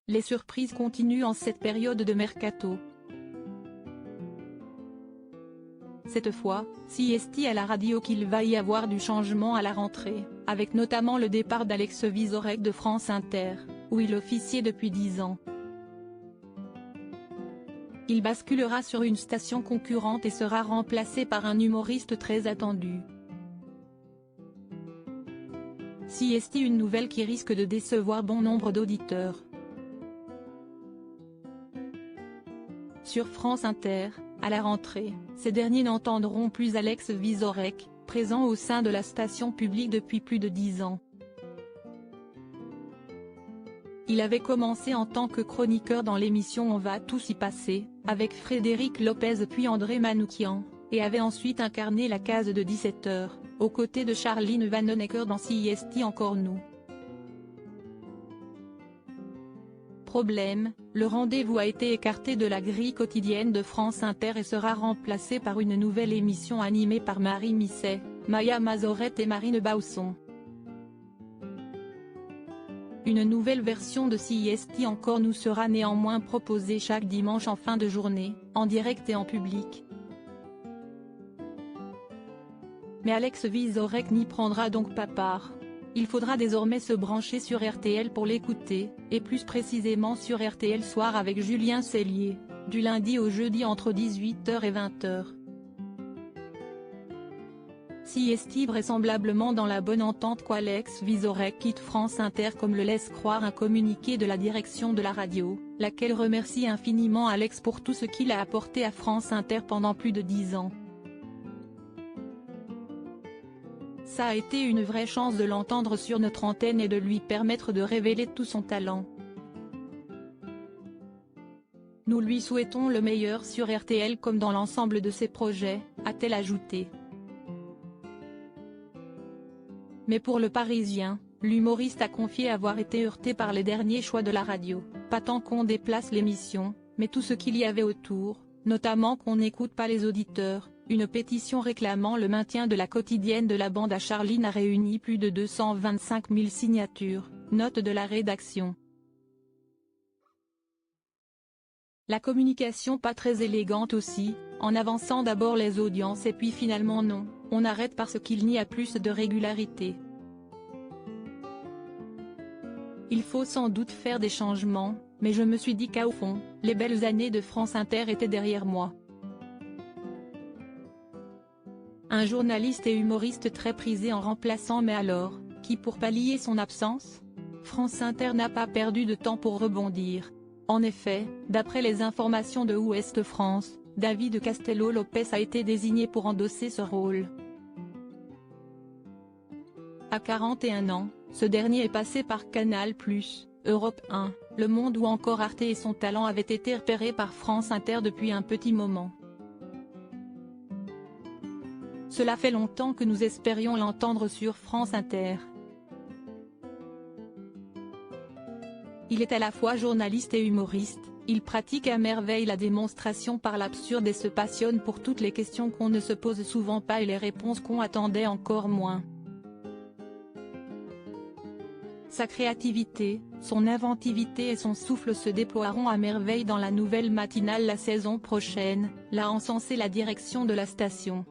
Les surprises continuent en cette période de mercato. Cette fois, si est à la radio qu'il va y avoir du changement à la rentrée, avec notamment le départ d'Alex Vizorek de France Inter, où il officiait depuis 10 ans. Il basculera sur une station concurrente et sera remplacé par un humoriste très attendu. Si est une nouvelle qui risque de décevoir bon nombre d'auditeurs. Sur France Inter, à la rentrée, ces derniers n'entendront plus Alex Vizorek, présent au sein de la station publique depuis plus de 10 ans. Il avait commencé en tant que chroniqueur dans l'émission On va tous y passer, avec Frédéric Lopez puis André Manoukian, et avait ensuite incarné la case de 17h, aux côtés de Charline Vanhoenacker dans Si est encore nous. Problème, le rendez-vous a été écarté de la grille quotidienne de France Inter et sera remplacé par une nouvelle émission animée par Marie Misset, Maya Mazorette et Marine Bausson. Une nouvelle version de Si est encore nous sera néanmoins proposée chaque dimanche en fin de journée, en direct et en public. Mais Alex Vizorek n'y prendra donc pas part. Il faudra désormais se brancher sur RTL pour l'écouter, et plus précisément sur RTL Soir avec Julien Cellier, du lundi au jeudi entre 18h et 20h. Si est vraisemblablement dans la bonne entente qu'Alex Vizorek quitte France Inter comme le laisse croire un communiqué de la direction de la radio, laquelle remercie infiniment Alex pour tout ce qu'il a apporté à France Inter pendant plus de 10 ans. Ça a été une vraie chance de l'entendre sur notre antenne et de lui permettre de révéler tout son talent. Nous lui souhaitons le meilleur sur RTL comme dans l'ensemble de ses projets, a-t-elle ajouté. Mais pour le Parisien, l'humoriste a confié avoir été heurté par les derniers choix de la radio, pas tant qu'on déplace l'émission, mais tout ce qu'il y avait autour, notamment qu'on n'écoute pas les auditeurs. Une pétition réclamant le maintien de la quotidienne de la bande à Charline a réuni plus de 225 000 signatures, note de la rédaction. La communication pas très élégante aussi, en avançant d'abord les audiences et puis finalement non, on arrête parce qu'il n'y a plus de régularité. Il faut sans doute faire des changements, mais je me suis dit qu'au fond, les belles années de France Inter étaient derrière moi. Un journaliste et humoriste très prisé en remplaçant, mais alors, qui pour pallier son absence? France Inter n'a pas perdu de temps pour rebondir. En effet, d'après les informations de Ouest France, David Castello-Lopez a été désigné pour endosser ce rôle. À 41 ans, ce dernier est passé par Canal+, Europe 1, Le Monde ou encore Arte et son talent avait été repéré par France Inter depuis un petit moment. Cela fait longtemps que nous espérions l'entendre sur France Inter. Il est à la fois journaliste et humoriste, il pratique à merveille la démonstration par l'absurde et se passionne pour toutes les questions qu'on ne se pose souvent pas et les réponses qu'on attendait encore moins. Sa créativité, son inventivité et son souffle se déploieront à merveille dans la nouvelle matinale la saison prochaine, l'a encensé la direction de la station.